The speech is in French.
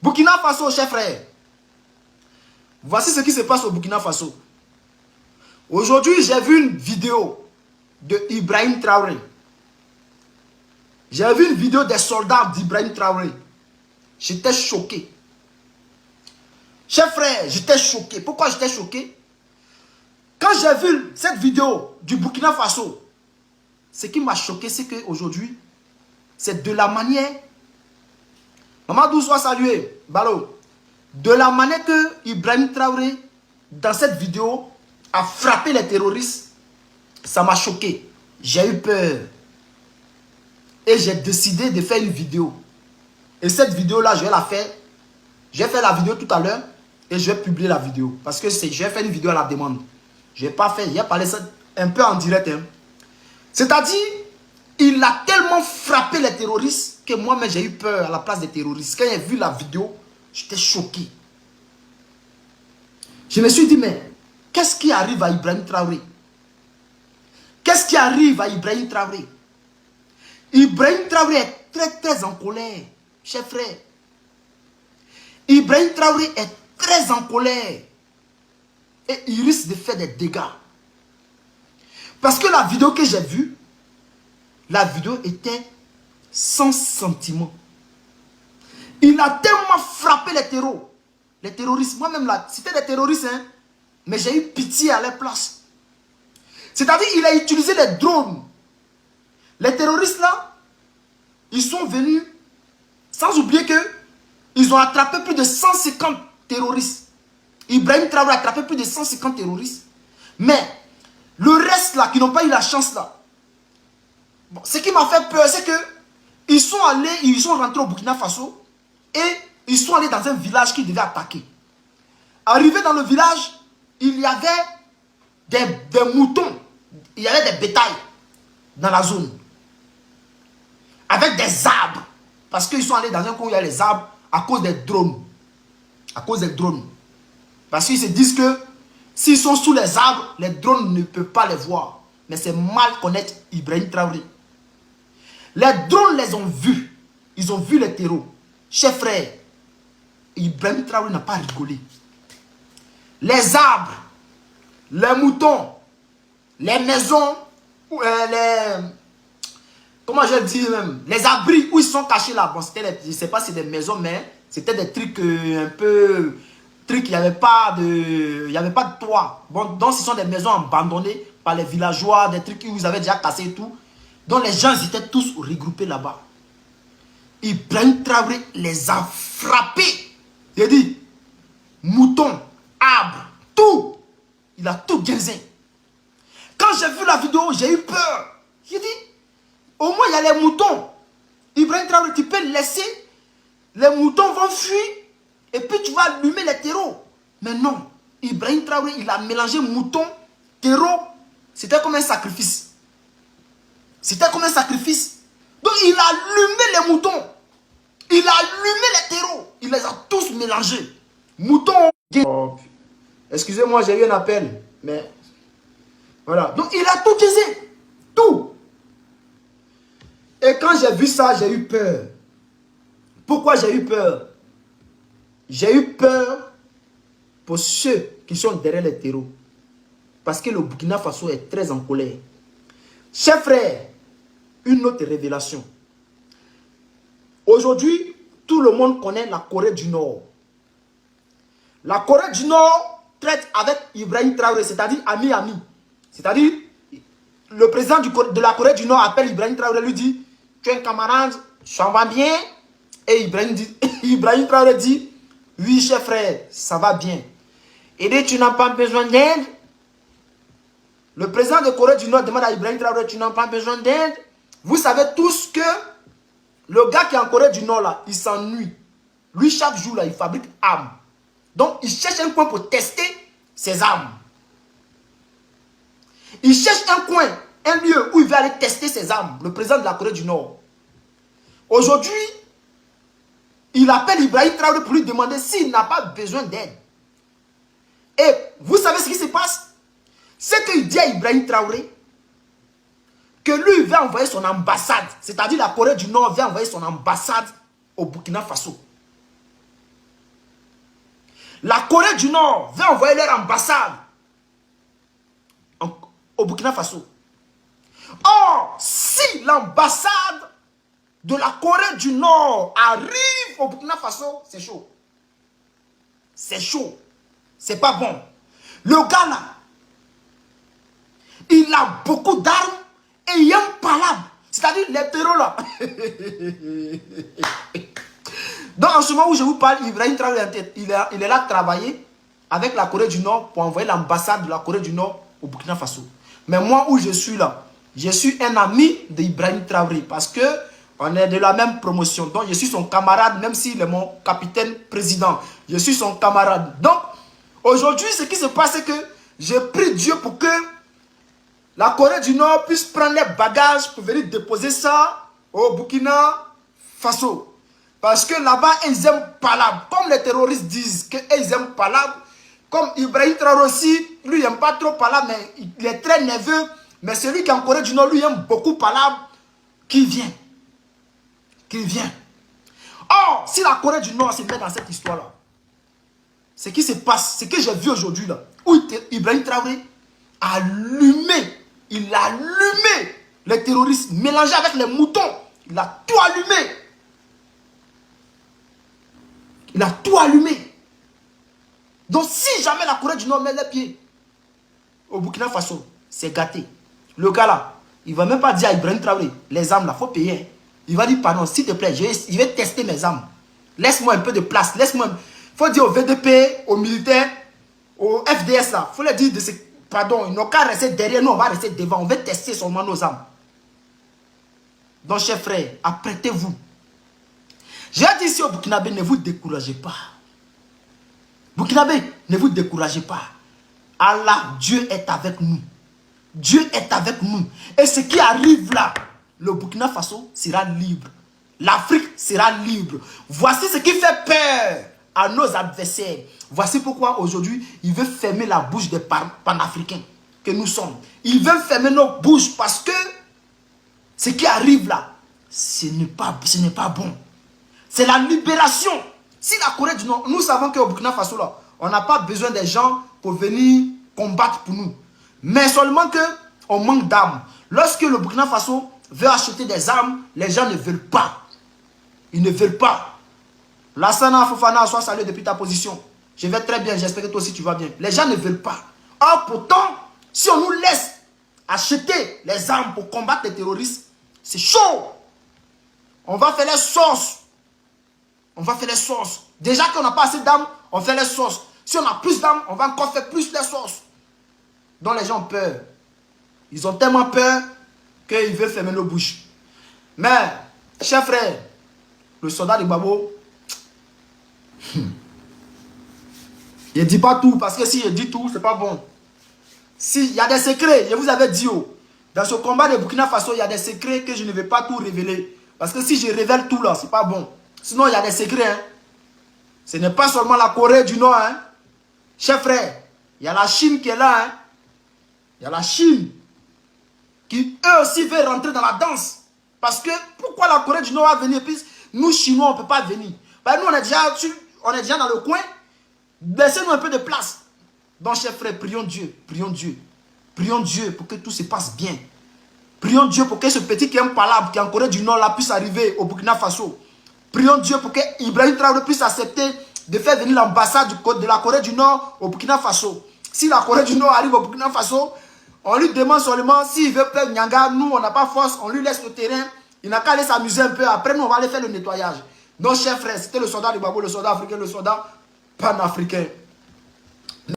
Burkina Faso, chers frères. Voici ce qui se passe au Burkina Faso. Aujourd'hui, j'ai vu une vidéo de Ibrahim Traoré. J'ai vu une vidéo des soldats d'Ibrahim Traoré. J'étais choqué. Chers frères, j'étais choqué. Pourquoi j'étais choqué? Quand j'ai vu cette vidéo du Burkina Faso, ce qui m'a choqué, c'est qu'aujourd'hui, c'est de la manière... Mamadou soit salué, Balo. De la manière que Ibrahim Traoré, dans cette vidéo, a frappé les terroristes, ça m'a choqué. J'ai eu peur. Et j'ai décidé de faire une vidéo. Et cette vidéo-là, je vais la faire. J'ai fait la vidéo tout à l'heure et je vais publier la vidéo. Parce que je vais faire une vidéo à la demande. Je n'ai pas fait, j'ai parlé ça un peu en direct. Hein. C'est-à-dire, il a tellement frappé les terroristes que moi-même j'ai eu peur à la place des terroristes. Quand j'ai vu la vidéo, j'étais choqué. Je me suis dit, mais qu'est-ce qui arrive à Ibrahim Traoré? Qu'est-ce qui arrive à Ibrahim Traoré? Ibrahim Traoré est très en colère, chers frères. Ibrahim Traoré est très en colère. Et il risque de faire des dégâts. Parce que la vidéo que j'ai vue, la vidéo était sans sentiment. Il a tellement frappé les terroristes. Moi-même là, c'était des terroristes, hein, mais j'ai eu pitié à leur place. C'est-à-dire qu'il a utilisé les drones. Les terroristes là, ils sont venus, sans oublier que ils ont attrapé plus de 150 terroristes. Ibrahim Traoré a attrapé plus de 150 terroristes. Mais le reste là, qui n'ont pas eu la chance là, bon, ce qui m'a fait peur, c'est que ils sont rentrés au Burkina Faso et ils sont allés dans un village qu'ils devaient attaquer. Arrivés dans le village, il y avait des moutons, il y avait des bétails dans la zone. Avec des arbres. Parce qu'ils sont allés dans un coin où il y a les arbres à cause des drones. À cause des drones. Parce qu'ils se disent que s'ils sont sous les arbres, les drones ne peuvent pas les voir. Mais c'est mal connaître Ibrahim Traoré. Les drones les ont vus. Ils ont vu les terreaux. Chers frères, Ibrahim Traoré n'a pas rigolé. Les arbres, les moutons, les maisons, comment je dis même, les abris où ils sont cachés là. Bon, je ne sais pas si c'est des maisons, mais c'était des trucs un peu... il n'y avait pas de toit. Bon, donc ce sont des maisons abandonnées par les villageois, des trucs où ils avaient déjà cassé et tout. Donc les gens étaient tous regroupés là-bas. Ibrahim Traoré les a frappés. J'ai dit, moutons, arbres, tout. Il a tout gazé. Quand j'ai vu la vidéo, j'ai eu peur. J'ai dit, au moins il y a les moutons. Ibrahim Traoré, tu peux laisser, les moutons vont fuir. Et puis tu vas allumer les terreaux. Mais non, Ibrahim Traoré, il a mélangé mouton, terreau. C'était comme un sacrifice. C'était comme un sacrifice. Donc il a allumé les moutons. Il a allumé les terreaux. Il les a tous mélangés. Moutons. Oh, excusez-moi, j'ai eu un appel. Mais voilà. Donc il a tout disé. Tout. Et quand j'ai vu ça, j'ai eu peur. Pourquoi j'ai eu peur? J'ai eu peur pour ceux qui sont derrière les terreaux. Parce que le Burkina Faso est très en colère. Chers frères, une autre révélation. Aujourd'hui, tout le monde connaît la Corée du Nord. La Corée du Nord traite avec Ibrahim Traoré, c'est-à-dire ami-ami. C'est-à-dire, le président de la Corée du Nord appelle Ibrahim Traoré, lui dit, tu es un camarade, ça va bien. Et Ibrahim Traoré dit, oui, chef frère, ça va bien. Et dit, tu n'as pas besoin d'aide. Le président de Corée du Nord demande à Ibrahim Traoré, tu n'as pas besoin d'aide. Vous savez tous que le gars qui est en Corée du Nord, là, il s'ennuie. Lui, chaque jour, là, il fabrique armes. Donc, il cherche un coin pour tester ses armes. Il cherche un coin, un lieu où il va aller tester ses armes. Le président de la Corée du Nord. Aujourd'hui, il appelle Ibrahim Traoré pour lui demander s'il n'a pas besoin d'aide. Et vous savez ce qui se passe? C'est qu'il dit à Ibrahim Traoré que lui va envoyer son ambassade. C'est-à-dire la Corée du Nord va envoyer son ambassade au Burkina Faso. La Corée du Nord veut envoyer leur ambassade au Burkina Faso. Or, si l'ambassade de la Corée du Nord arrive au Burkina Faso, c'est chaud. C'est chaud. C'est pas bon. Le gars là, il a beaucoup d'armes et il aime palabre. C'est-à-dire les terreaux là. Donc en ce moment où je vous parle, Ibrahim Traoré, il est là travailler avec la Corée du Nord pour envoyer l'ambassade de la Corée du Nord au Burkina Faso. Mais moi où je suis là, je suis un ami d'Ibrahim Traoré parce que on est de la même promotion. Donc je suis son camarade, même s'il est mon capitaine président. Je suis son camarade. Donc aujourd'hui, ce qui se passe, c'est que j'ai prié Dieu pour que la Corée du Nord puisse prendre les bagages pour venir déposer ça au Burkina Faso. Parce que là-bas, ils aiment palabre. Comme les terroristes disent qu'ils aiment palabre. Comme Ibrahim Traoré aussi, lui, il n'aime pas trop palabre, mais il est très nerveux. Mais celui qui est en Corée du Nord, lui, aime beaucoup palabre. Qui vient. Qui vient. Or, si la Corée du Nord se met dans cette histoire-là, ce qui se passe, ce que j'ai vu aujourd'hui, là, où Ibrahim Traoré a allumé, il a allumé les terroristes, mélangé avec les moutons. Il a tout allumé. Il a tout allumé. Donc si jamais la Corée du Nord met les pieds au Burkina Faso, c'est gâté. Le gars là, il ne va même pas dire à Ibrahim Traoré, les armes là, il faut payer. Hein. Il va dire, pardon, s'il te plaît, je vais tester mes armes. Laisse-moi un peu de place. Laisse-moi. Il faut dire au VDP, aux militaires, au FDS là, il faut leur dire, pardon, ils n'ont qu'à rester derrière nous, on va rester devant. On va tester seulement nos armes. Donc, chers frères, apprêtez-vous. J'ai dit ici au Burkinabé, ne vous découragez pas. Burkinabé, ne vous découragez pas. Allah, Dieu est avec nous. Dieu est avec nous. Et ce qui arrive là, le Burkina Faso sera libre. L'Afrique sera libre. Voici ce qui fait peur à nos adversaires. Voici pourquoi aujourd'hui, il veut fermer la bouche des panafricains que nous sommes. Il veut fermer nos bouches parce que ce qui arrive là, ce n'est pas bon. C'est la libération. Si la Corée du Nord, nous savons qu'au Burkina Faso, là, on n'a pas besoin des gens pour venir combattre pour nous. Mais seulement qu'on manque d'armes. Lorsque le Burkina Faso veut acheter des armes, les gens ne veulent pas. Ils ne veulent pas. Lassana Fofana, sois salué depuis ta position. Je vais très bien, j'espère que toi aussi tu vas bien. Les gens ne veulent pas. Or pourtant, si on nous laisse acheter les armes pour combattre les terroristes, c'est chaud. On va faire les sauces. On va faire les sauces. Déjà qu'on n'a pas assez d'armes, on fait les sauces. Si on a plus d'armes, on va encore faire plus les sauces. Donc les gens ont peur. Ils ont tellement peur qu'ils veulent fermer nos bouches. Mais, chers frères, le soldat de Gbagbo, il ne dit pas tout, parce que si je dis tout, c'est pas bon. S'il y a des secrets, je vous avais dit, dans ce combat de Burkina Faso, il y a des secrets que je ne vais pas tout révéler. Parce que si je révèle tout là, c'est pas bon. Sinon, il y a des secrets. Hein. Ce n'est pas seulement la Corée du Nord. Hein. Chers frères, il y a la Chine qui est là. Hein. Il y a la Chine qui, eux aussi, veut rentrer dans la danse. Parce que, pourquoi la Corée du Nord va venir? Puis, nous, Chinois, on ne peut pas venir. Ben, nous, on est déjà dans le coin. Laissez-nous un peu de place. Donc, chers frères, prions Dieu. Prions Dieu. Prions Dieu pour que tout se passe bien. Prions Dieu pour que ce petit qui est un palabre, qui est en Corée du Nord, là, puisse arriver au Burkina Faso. Prions Dieu pour que Ibrahim Traoré puisse accepter de faire venir l'ambassade de la Corée du Nord au Burkina Faso. Si la Corée du Nord arrive au Burkina Faso, on lui demande seulement s'il veut faire Nyanga. Nous, on n'a pas force, on lui laisse le terrain. Il n'a qu'à aller s'amuser un peu. Après, nous, on va aller faire le nettoyage. Donc, chers frères, c'était le soldat de Gbagbo, le soldat africain, le soldat panafricain.